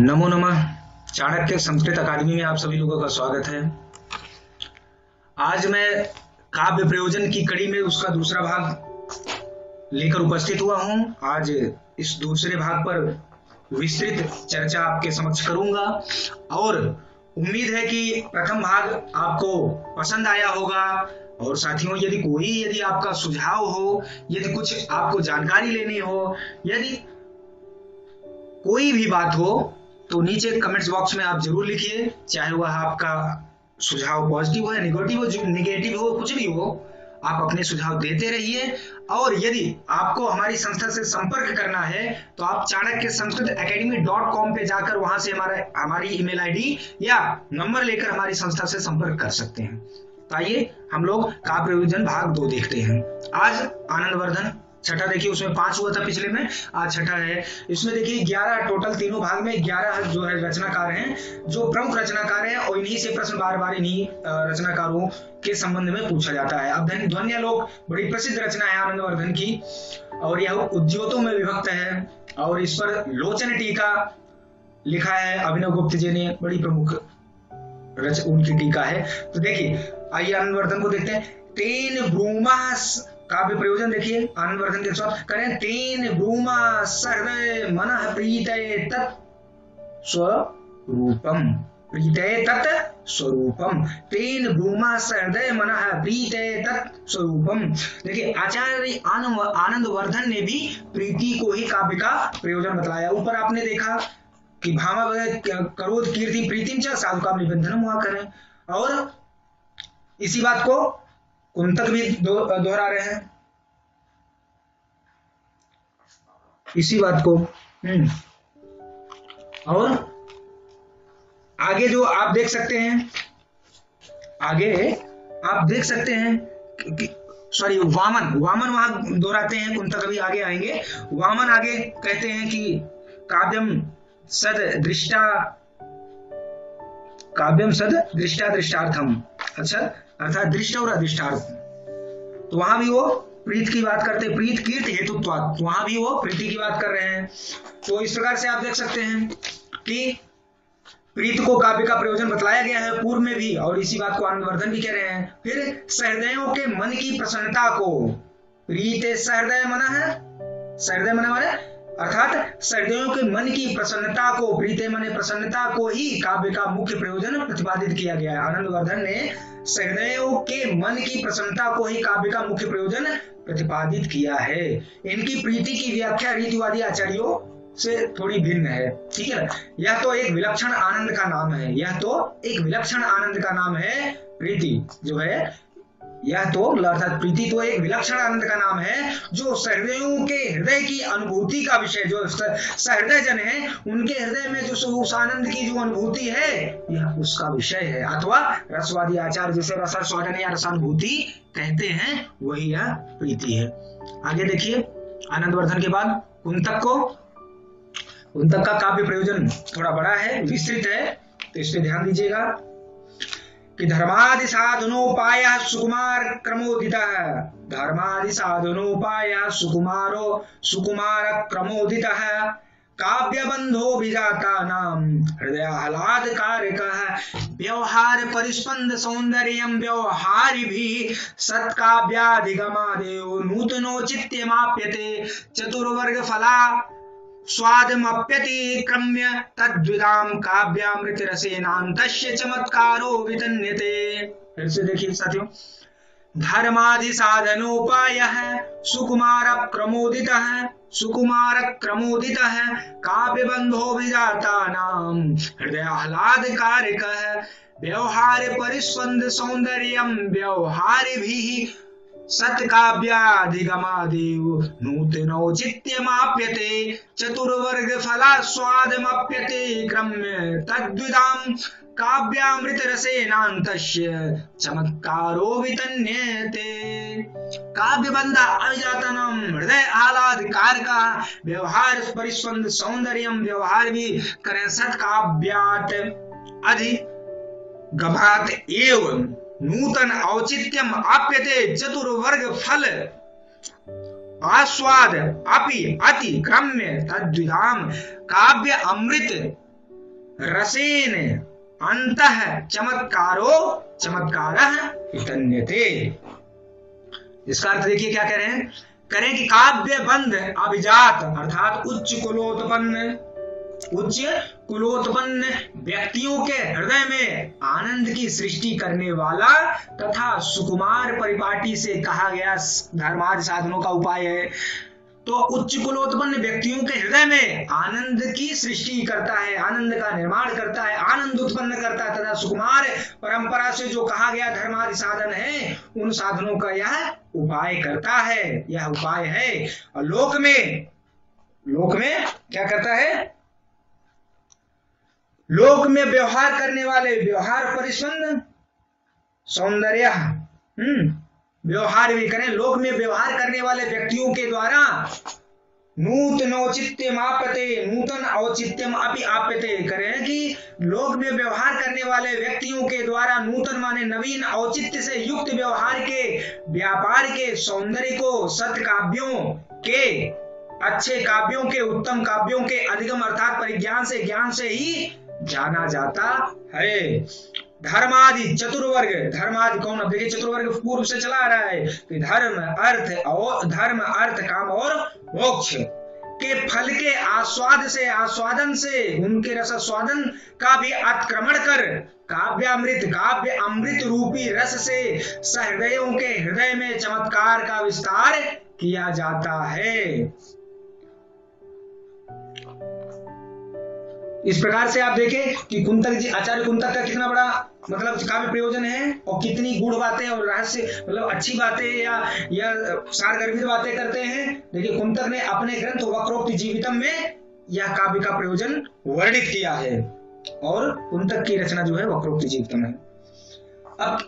नमो नमः। चाणक्य संस्कृत अकादमी में आप सभी लोगों का स्वागत है। आज मैं काव्य प्रयोजन की कड़ी में उसका दूसरा भाग लेकर उपस्थित हुआ हूं। आज इस दूसरे भाग पर विस्तृत चर्चा आपके समक्ष करूंगा और उम्मीद है कि प्रथम भाग आपको पसंद आया होगा। और साथियों, यदि आपका सुझाव हो, यदि कुछ आपको जानकारी लेनी हो, यदि कोई भी बात हो तो नीचे कमेंट्स बॉक्स में आप जरूर लिखिए। चाहे वह आपका सुझाव पॉजिटिव हो या निगेटिव हो, कुछ भी हो, आप अपने सुझाव देते रहिए। और यदि आपको हमारी संस्था से संपर्क करना है तो आप चाणक्य संस्कृत academy.com पे जाकर वहां से हमारी ईमेल आईडी या नंबर लेकर हमारी संस्था से संपर्क कर सकते हैं। तो आइए हम लोग काव्य प्रयोजन भाग 2 देखते हैं। आज आनंदवर्धन छठा, देखिए उसमें 5 हुआ था पिछले में, आज छठा है। इसमें देखिए 11 टोटल, तीनों भाग में 11 जो है रचनाकार हैं, जो प्रमुख रचनाकार हैं, और इन्हीं से प्रश्न बार बार इन्हीं रचनाकारों के संबंध में पूछा जाता है। अब ध्वन्यालोक बड़ी प्रसिद्ध रचना है आनंदवर्धन की, और यह उद्योतों में विभक्त है, और इस पर लोचन टीका लिखा है अभिनव गुप्त जी ने, बड़ी प्रमुख उनकी टीका है। तो देखिए आइए आनंदवर्धन को देखते हैं। तेन ब्रूमास काव्य प्रयोजन देखिए आनंदवर्धन के साथ करें। तेन ब्रूमा सहृदय मनः प्रीतये तत् स्वरूपम, प्रीतये तत् स्वरूपम। तेन ब्रूमा सहृदय मनः प्रीतये तत् स्वरूपम। देखिए आचार्य आनंदवर्धन ने भी प्रीति को ही काव्य का प्रयोजन बतलाया। ऊपर आपने देखा कि भामा करोध कीर्ति प्रीतिम च साधुकाम निबंधनम हुआ करें, और इसी बात को कुंतक भी दोहरा रहे हैं, इसी बात को। और आगे जो आप देख सकते हैं, सॉरी वामन वहां दोहराते हैं, कुंतक अभी आगे आएंगे। वामन आगे कहते हैं कि काव्यम सद दृष्टा दृष्टार्थम, अच्छा, अर्थात दृष्ट और अदृष्टार्थ। तो वहां भी वो प्रीत की बात करते हैं, प्रीत कीर्ति हेतुत्वात्, वहां भी वो प्रीति की बात कर रहे हैं। तो इस प्रकार से आप देख सकते हैं कि प्रीत को काव्य का प्रयोजन बतलाया गया है पूर्व में भी, और इसी बात को आनंदवर्धन भी कह रहे हैं। फिर सहृदयों के मन की प्रसन्नता को, प्रीते सहृदय मन है, सहृदय मन माने अर्थात सहृदयों के मन की प्रसन्नता को, प्रीते मने प्रसन्नता को ही काव्य का मुख्य प्रयोजन प्रतिपादित किया गया है। आनंदवर्धन ने सहृदयों के मन की प्रसन्नता को ही काव्य का मुख्य प्रयोजन प्रतिपादित किया है। इनकी प्रीति की व्याख्या रीतिवादी आचार्यों से थोड़ी भिन्न है, ठीक है। यह तो एक विलक्षण आनंद का नाम है, प्रीति जो है, यह तो अर्थात प्रीति तो एक विलक्षण आनंद का नाम है, जो सहृदयों के हृदय की अनुभूति का विषय, जो सहृदय जन है उनके हृदय में जो उस आनंद की जो अनुभूति है, यह उसका विषय है। अथवा रसवादी आचार्य जिसे रसास्वादन या रसानुभूति कहते हैं, वही यह प्रीति है। आगे देखिए आनंदवर्धन के बाद कुंतक का काव्य प्रयोजन थोड़ा बड़ा है, विस्तृत है, तो इस पे ध्यान दीजिएगा कि धर्मादि साधनोपाय सुकुमार क्रमोदितः, धर्मादि साधनोपाय सुकुमार क्रमोदितः, काव्य बंधो विजातानां हृदयाह्लाद कारकः, व्यवहार परिस्पंद सौंदर्यं व्यवहारिभिः सत्काव्याधिगमादेव नूतनोचित्यमाप्यते, चतुर्वर्ग फला स्वादमप्यतिक्रम्य तद्विदाम काव्यामृत रसेनान्तस्य चमत्कारो वितन्यते। फिर से देखिए साथियों, धर्मादि साधनोपायः सुकुमार क्रमोदितः, काव्यबंधो विजातानां हृदयाह्लादकारकः, व्यवहार परिस्पंद सौंदर्यं व्यवहारिभिः सत्काव्याधिगमादेव नूतनौचित्यमाप्यते, चतुर्वर्ग फलास्वादमप्यते क्रम्य तद्विदां काव्यामृत रसेनान्तस्य चमत्कारो वितन्यते। काव्यबंध अभिजातानां हृदय आह्लाद कारकः, व्यवहार परिस्पंद सौंदर्यं व्यवहार भी करें सत्काव्यात् अधिगमात् एवं नूतन औचित्यम आप्यते, चतुर्वर्ग फल आस्वाद अपि अति क्रम्य तद्विधाम काव्य अमृत रसेन अंतः चमत्कारो चमत्कारः वितन्यते। इसका अर्थ देखिए क्या कह रहे हैं, करें कि काव्य बंध अभिजात अर्थात उच्च कुलोत्पन्न व्यक्तियों के हृदय में आनंद की सृष्टि करने वाला तथा सुकुमार परिपाटी से कहा गया धर्मादि साधनों का उपाय है। तो उच्च कुलोत्पन्न व्यक्तियों के हृदय में आनंद की सृष्टि करता है, आनंद का निर्माण करता है, आनंद उत्पन्न करता है तथा सुकुमार परंपरा से जो कहा गया धर्मादि साधन है उन साधनों का यह उपाय करता है, यह उपाय है। और लोक में क्या करता है, लोक में व्यवहार करने वाले व्यवहार परिस्पंद सौंदर्य व्यवहार भी करें, लोक में व्यवहार करने वाले व्यक्तियों के द्वारा नूतन औचित्यम आपते नूतन औचित्यम अपि आपते, करें कि लोक में व्यवहार करने वाले व्यक्तियों के द्वारा नूतन माने नवीन औचित्य से युक्त व्यवहार के व्यापार के सौंदर्य को सत्य काव्यों के, अच्छे काव्यों के, उत्तम काव्यों के अधिगम अर्थात परिज्ञान से, ज्ञान से ही जाना जाता है। धर्मादि चतुर्वर्ग, धर्मादि कौन, अब देखिए चतुर्वर्ग पूर्व से चला आ रहा है कि धर्म अर्थ काम और मोक्ष के फल के आस्वादन से उनके रसास्वादन का भी अतिक्रमण कर काव्य अमृत रूपी रस से सहृदयों के हृदय में चमत्कार का विस्तार किया जाता है। इस प्रकार से आप देखें कि कुंतक जी, आचार्य कुंतक का कितना बड़ा मतलब काव्य प्रयोजन है और कितनी गूढ़ बातें और रहस्य मतलब अच्छी बातें या सारगर्भित बातें करते हैं। देखिए कुंतक ने अपने ग्रंथ वक्रोक्ति जीवितम में यह काव्य का प्रयोजन वर्णित किया है और कुंतक की रचना जो है वक्रोक्ति जीवितम है। अब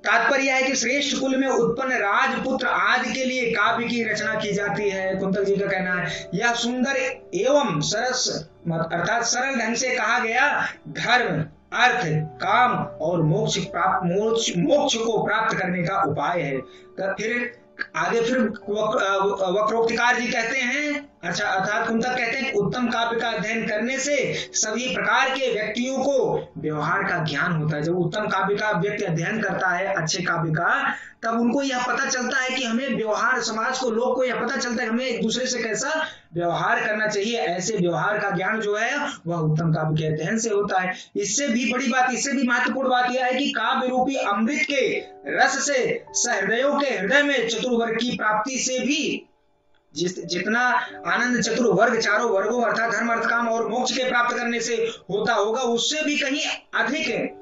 तात्पर्य है कि श्रेष्ठ कुल में उत्पन्न राजपुत्र आदि के लिए काव्य की रचना की जाती है। कुंतक जी का कहना है यह सुंदर एवं सरस अर्थात सरल ढंग से कहा गया धर्म अर्थ काम और मोक्ष को प्राप्त करने का उपाय है। तो फिर आगे वक्रोक्तिकार जी कहते हैं, अच्छा अर्थात कुंतक कहते हैं उत्तम काव्य का अध्ययन करने से सभी प्रकार के व्यक्तियों को व्यवहार का ज्ञान होता है। जब उत्तम काव्य का व्यक्ति अध्ययन करता है अच्छे काव्य का, तब उनको यह पता चलता है कि हमें व्यवहार, समाज को, लोग को यह पता चलता है हमें एक दूसरे से कैसा व्यवहार करना चाहिए। ऐसे व्यवहार का ज्ञान जो है वह उत्तम काव्य के अध्ययन से होता है। इससे भी बड़ी बात, इससे भी महत्वपूर्ण बात यह है कि काव्य रूपी अमृत के रस से सहृदयों के हृदय में चतुर्वर्ग की प्राप्ति से भी जितना आनंद चतुर्वर्ग चारों वर्गों अर्थात धर्म अर्थ काम और मोक्ष के प्राप्त करने से होता होगा, उससे भी कहीं अधिक है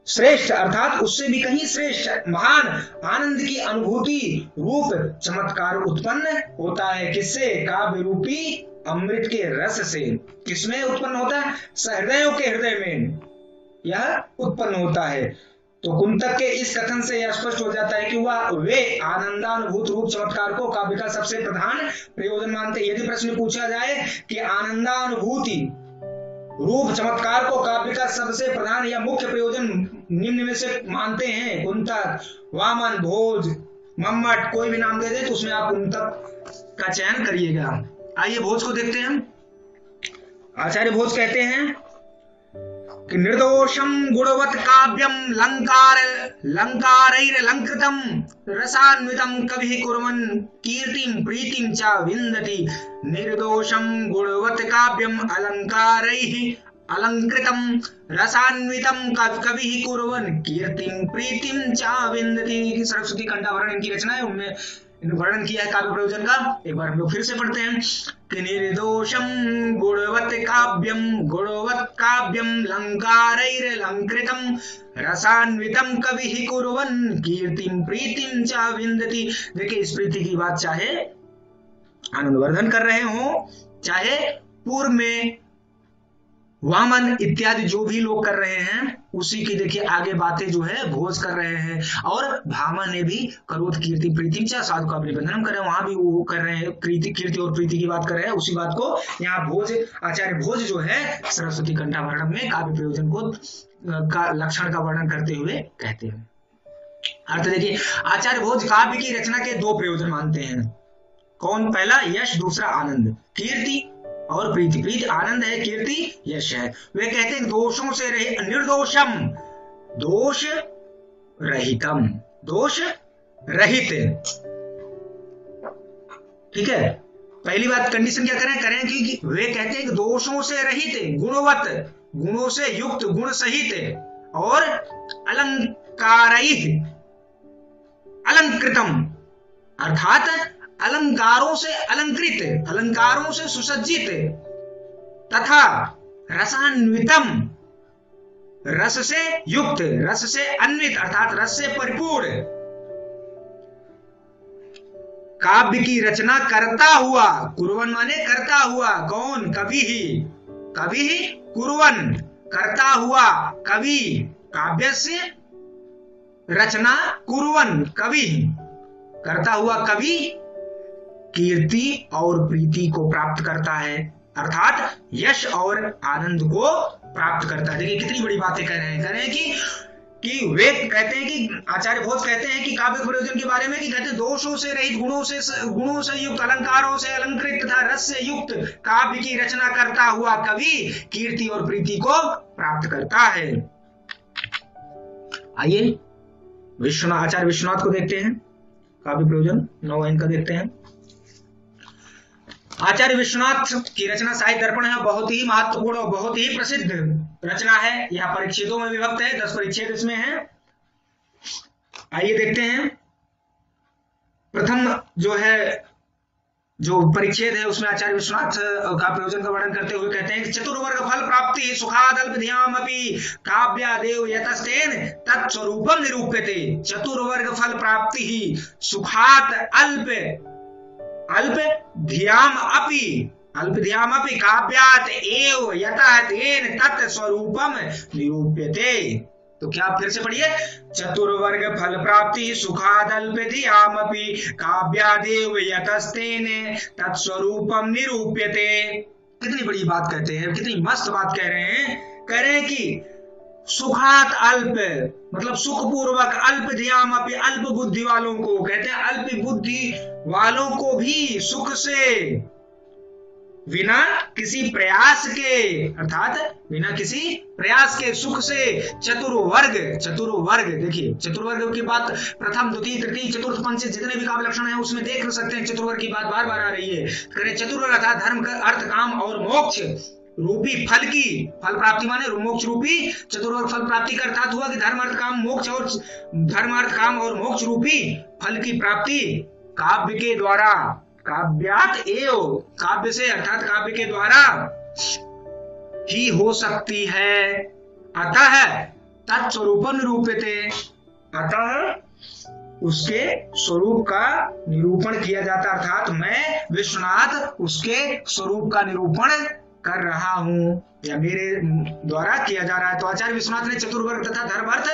श्रेष्ठ अर्थात उससे भी कहीं श्रेष्ठ महान आनंद की अनुभूति रूप चमत्कार उत्पन्न होता है। किससे? काव्य रूपी अमृत के रस से। किसमें उत्पन्न होता है? सहृदयों के हृदय में यह उत्पन्न होता है। तो कुंतक के इस कथन से यह स्पष्ट हो जाता है कि वह वे आनंदानुभूत रूप चमत्कार को काव्य का सबसे प्रधान प्रयोजन मानते। यदि प्रश्न पूछा जाए कि आनंदानुभूति रूप चमत्कार को काव्य का सबसे प्रधान या मुख्य प्रयोजन निम्न में से मानते हैं, कुंतक, वामन, भोज, मम्मट, कोई भी नाम दे दे तो उसमें आप कुंतक का चयन करिएगा। आइए भोज को देखते हैं। आचार्य भोज कहते हैं कि निर्दोषम गुणवत् काव्यम लंकारैरलंकृतम रसान्वितम कवि कुर्वन् कीर्तिं प्रीतिं च विन्दति। निर्दोषम गुणवत् काव्यम अलंकृतम रसान्वितम कवि कुर्वन् कीर्तिं प्रीतिं च विन्दति। सरस्वती कंठाभरण इनकी रचना है, उनमें वर्णन किया है काव्य प्रयोजन का। एक बार हम लोग फिर से पढ़ते हैं कि निर्दोषम गुणवत् काव्यम लंकारैरलंकृतम रसान्वितम कवि कुर्वन् कीर्तिं प्रीतिं च विन्दति। देखिए इस प्रीति की बात चाहे आनंदवर्धन कर रहे हो, चाहे पूर्व में वामन इत्यादि जो भी लोग कर रहे हैं, उसी की देखिए आगे बातें जो है भोज कर रहे हैं। और भामा ने भी करोत कीर्ति प्रीति च साधु का निबंधन कर रहे हैं, वहां भी वो कर रहे हैं कीर्ति और प्रीति की बात कर रहे हैं। उसी बात को यहाँ भोज, आचार्य भोज जो है सरस्वती कंठाभरण में काव्य प्रयोजन को का लक्षण का वर्णन करते हुए कहते हैं। अर्थ देखिए आचार्य भोज काव्य की रचना के दो प्रयोजन मानते हैं। कौन? पहला यश, दूसरा आनंद। कीर्ति और प्रीति, प्रीति आनंद है, कीर्ति यश है। वे कहते हैं दोषों से रहित, निर्दोषम, दोष रहितम, दोष रहित। ठीक है, पहली बात कंडीशन क्या करें कि वे कहते हैं कि दोषों से रहित, गुणवत, गुणों से युक्त, गुण सहित और अलंकारैः, अलंकृतम अर्थात अलंकारों से अलंकृत, अलंकारों से सुसज्जित, तथा रसान्वितम, रस से युक्त, रस से अन्वित अर्थात रस से परिपूर्ण काव्य की रचना करता हुआ, कुर्वन माने करता हुआ, कौन? कवि ही, कवि ही कुर्वन करता हुआ, कवि, काव्य से रचना कुर्वन कवि, करता हुआ कवि कीर्ति और प्रीति को प्राप्त करता है, अर्थात यश और आनंद को प्राप्त करता है। देखिए कितनी बड़ी बातें कह रहे हैं कि वे कहते हैं कि आचार्य भोज कहते हैं कि काव्य प्रयोजन के बारे में कि कहते हैं दोषों से रहित, गुणों से युक्त, अलंकारों से अलंकृत तथा रस से युक्त काव्य की रचना करता हुआ कवि कीर्ति और प्रीति को प्राप्त करता है। आइए आचार्य विश्वनाथ को देखते हैं, काव्य प्रयोजन 9 का देखते हैं। आचार्य विश्वनाथ की रचना साहित्य दर्पण है, बहुत ही महत्वपूर्ण और बहुत ही प्रसिद्ध रचना है। यह परिच्छेदों में विभक्त है, 10 परिच्छेद इसमें है। आइए देखते हैं। प्रथम जो परिच्छेद है उसमें आचार्य विश्वनाथ का प्रयोजन का वर्णन करते हुए कहते हैं कि चतुर्वर्ग फल प्राप्ति सुखाद अल्पधियामपि काव्यादेव यतस्तेन तत्स्वरूपम निरूप्यते। चतुर्वर्ग फल प्राप्ति ही सुखात अल्पधियामपि काव्यात एव यतः तेन तत्स्वरूपम निरूप्यते। तो क्या फिर से पढ़िए, चतुर्वर्ग फल प्राप्ति सुखादल्पधियामपि काव्यादेव यतस्तेन तत्स्वरूपम निरूप्यते। कितनी बड़ी बात कहते हैं, कितनी मस्त बात कह रहे हैं कि सुखात अल्प मतलब सुखपूर्वक, अल्पधियामपि अल्प बुद्धि वालों को, कहते हैं अल्प बुद्धि वालों को भी सुख से, बिना किसी प्रयास के, अर्थात बिना किसी प्रयास के सुख से चतुर्वर्ग, देखिए चतुर्वर्ग की बात प्रथम द्वितीय तृतीय चतुर्थ पंचम जितने भी काव्य लक्षण है उसमें देख सकते हैं, चतुर्वर्ग की बात बार बार आ रही है। करें चतुर्वर्ग अर्थात धर्म, अर्थ, काम और मोक्ष रूपी फल की, फल प्राप्ति माने मोक्ष रूपी चतुर्वर्ग फल प्राप्ति का अर्थात हुआ कि धर्म अर्थ काम मोक्ष, और धर्म अर्थ काम और मोक्ष रूपी फल की प्राप्ति काव्य के द्वारा, काव्यात एव, काव्य से अर्थात काव्य के द्वारा ही हो सकती है। अतः तत्स्वरूप निरूप्यते, अतः उसके स्वरूप का निरूपण किया जाता, अर्थात मैं विश्वनाथ उसके स्वरूप का निरूपण कर रहा हूं या मेरे द्वारा किया जा रहा है। तो आचार्य विश्वनाथ ने चतुर्वर्ग तथा धर्म, अर्थ,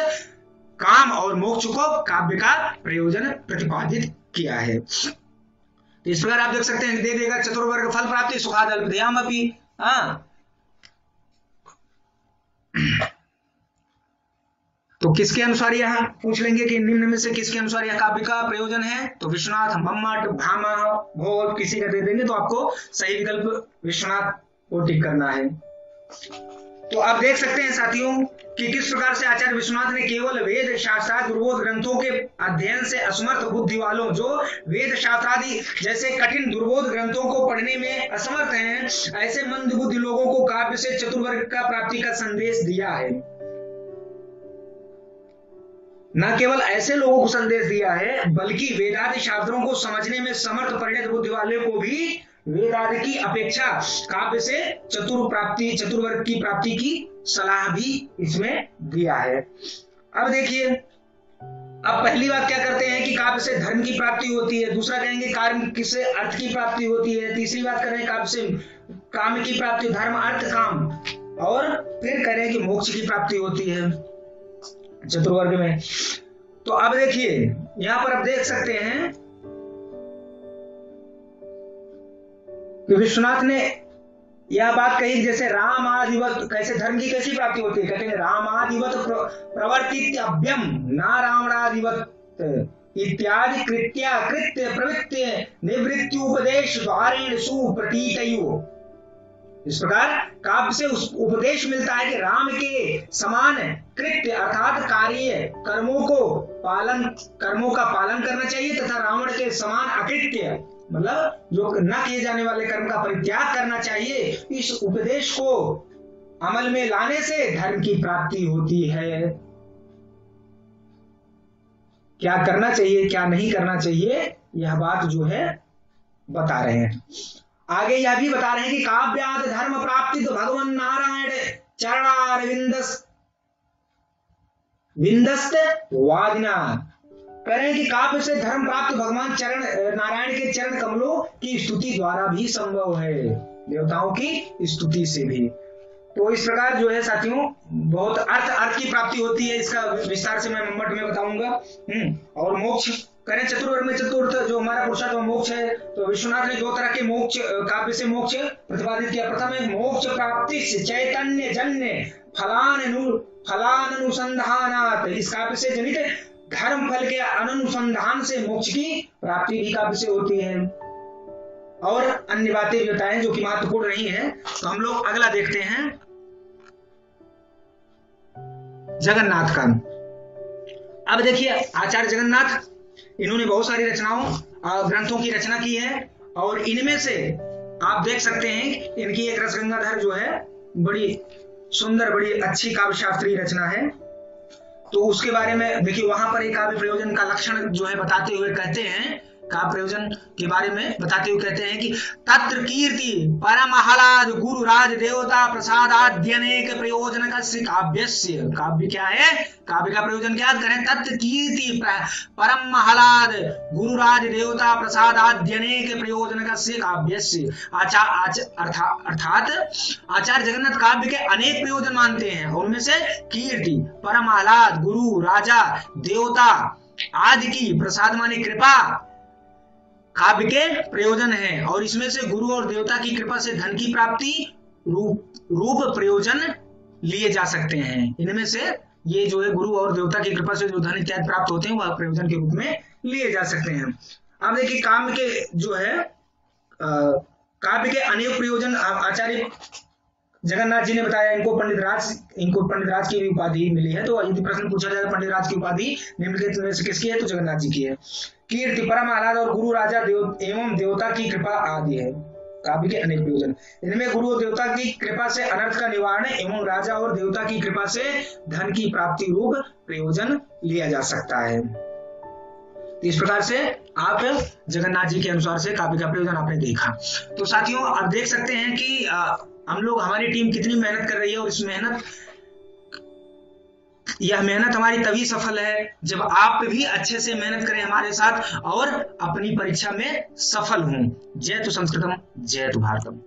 काम और मोक्ष को काव्य का प्रयोजन प्रतिपादित किया है। तो इस प्रकार आप देख सकते हैं, दे देगा चतुर्वर्ग फल प्राप्ति सुखाद अल्पधियामपि। तो किसके अनुसार यह पूछ लेंगे कि निम्न में से किसके अनुसार यह काव्य का प्रयोजन है? तो विश्वनाथ, मम्मट, भामा, भोज किसी का दे देंगे तो आपको सही विकल्प विश्वनाथ को टिक करना है। तो आप देख सकते हैं साथियों कि किस प्रकार से आचार्य विश्वनाथ ने केवल वेद शास्त्रादि दुर्बोध ग्रंथों के अध्ययन से असमर्थ बुद्धि वालों, जो वेद शास्त्रादि जैसे कठिन दुर्बोध ग्रंथों को पढ़ने में असमर्थ हैं, ऐसे मंद बुद्धि लोगों को काव्य से चतुर्वर्ग का प्राप्ति का संदेश दिया है। न केवल ऐसे लोगों को संदेश दिया है, बल्कि वेदादि शास्त्रों को समझने में समर्थ परिणत बुद्धि वाले को भी वेदादि की अपेक्षा काव्य से चतुर्वर्ग की प्राप्ति की सलाह भी इसमें दिया है। अब देखिए, अब पहली बात क्या करते हैं कि काव्य से धर्म की प्राप्ति होती है, दूसरा कहेंगे कार्य से अर्थ की प्राप्ति होती है, तीसरी बात करें काव्य से काम की प्राप्ति, धर्म अर्थ काम, और फिर करें कि मोक्ष की प्राप्ति होती है चतुर्वर्ग में। तो अब देखिए यहां पर आप देख सकते हैं कि विश्वनाथ ने यह बात कही, जैसे रामादिवत, कैसे धर्म की कैसी प्राप्ति होती है, कहते हैं रामादिवत प्रवर्तित्यभ्यम ना रावणादिवत इत्यादि कृत्य प्रवृत्ति निवृत्त्युपदेश द्वारेण सुप्रतीतयो। इस प्रकार काव्य से उपदेश मिलता है कि राम के समान कृत्य अर्थात कार्य कर्मों का पालन करना चाहिए तथा रावण के समान अकृत्य मतलब जो न किए जाने वाले कर्म का परित्याग करना चाहिए। इस उपदेश को अमल में लाने से धर्म की प्राप्ति होती है। क्या करना चाहिए क्या नहीं करना चाहिए यह बात जो है बता रहे हैं। आगे यह भी बता रहे हैं कि काव्याद धर्म प्राप्ति तो भगवान नारायण चरणार विंदस्त वादिना करें कि काव्य से धर्म प्राप्त भगवान चरण नारायण के चरण कमलों की स्तुति द्वारा भी संभव है, देवताओं की स्तुति से भी। तो इस प्रकार जो है साथियों बहुत अर्थ की प्राप्ति होती है, इसका विस्तार से मैं मम्मट में बताऊंगा। और मोक्ष करें चतुर्वर्ग में चतुर्थ जो हमारा पुरुषार्थ मोक्ष है, तो विश्वनाथ ने 2 तरह के मोक्ष काव्य से मोक्ष प्रतिपादित किया। प्रथम है मोक्ष प्राप्ति चैतन्य जन्य फलानुसंधानात, इस काव्य से जनित धर्म फल के अनुसंधान से मोक्ष की प्राप्ति भी काव्य से होती है। और अन्य बातें भी बताएं जो कि महत्वपूर्ण नहीं है। तो हम लोग अगला देखते हैं जगन्नाथ का। अब देखिए आचार्य जगन्नाथ इन्होंने बहुत सारी रचनाओं ग्रंथों की रचना की है और इनमें से आप देख सकते हैं इनकी एक रसगंगाधर जो है बड़ी सुंदर बड़ी अच्छी काव्य शास्त्रीय रचना है। तो उसके बारे में देखिए वहां पर एक काव्य प्रयोजन का लक्षण जो है बताते हुए कहते हैं, काव्य प्रयोजन के बारे में बताते हुए कहते हैं कि तत्र कीर्ति परमहलाद गुरु राज देवता प्रसादाद्यनेक प्रयोजन काव्यस्य। काव्य क्या है, काव्य का प्रयोजन क्या करें, तत्र कीर्ति परमहलाद गुरु राज देवता प्रसादाद्यनेक प्रयोजन काव्यस्य। अर्थात आचार्य जगन्नाथ काव्य के अनेक प्रयोजन मानते हैं और उनमें से कीर्ति परमहलाद गुरु राजा देवता आदि की प्रसाद माने कृपा काव्य के प्रयोजन है। और इसमें से गुरु और देवता की कृपा से धन की प्राप्ति रूप प्रयोजन लिए जा सकते हैं। इनमें से ये जो है गुरु और देवता की कृपा से जो धन इत्यादि प्राप्त होते हैं वह प्रयोजन के रूप में लिए जा सकते हैं। अब देखिए काव्य के जो है काव्य के अनेक प्रयोजन आचार्य जगन्नाथ जी ने बताया। इनको पंडित राज की भी उपाधि मिली है। तो यदि प्रश्न पूछा जाए पंडित राज की उपाधि निम्नलिखित में से किसकी है, तो जगन्नाथ जी की है। कीर्ति परम आह्लाद और गुरु राजा एवं देवता की कृपा आदि है काव्य के अनेक प्रयोजन। इनमें गुरु और देवता की कृपा से अनर्थ का निवारण एवं राजा और देवता की कृपा से धन की प्राप्ति रूप प्रयोजन लिया जा सकता है। इस प्रकार से आप जगन्नाथ जी के अनुसार से काव्य का प्रयोजन आपने देखा। तो साथियों आप देख सकते हैं कि हम लोग हमारी टीम कितनी मेहनत कर रही है और इस यह मेहनत हमारी तभी सफल है जब आप भी अच्छे से मेहनत करें हमारे साथ और अपनी परीक्षा में सफल हों। जय तु संस्कृतम जय तु भारतम।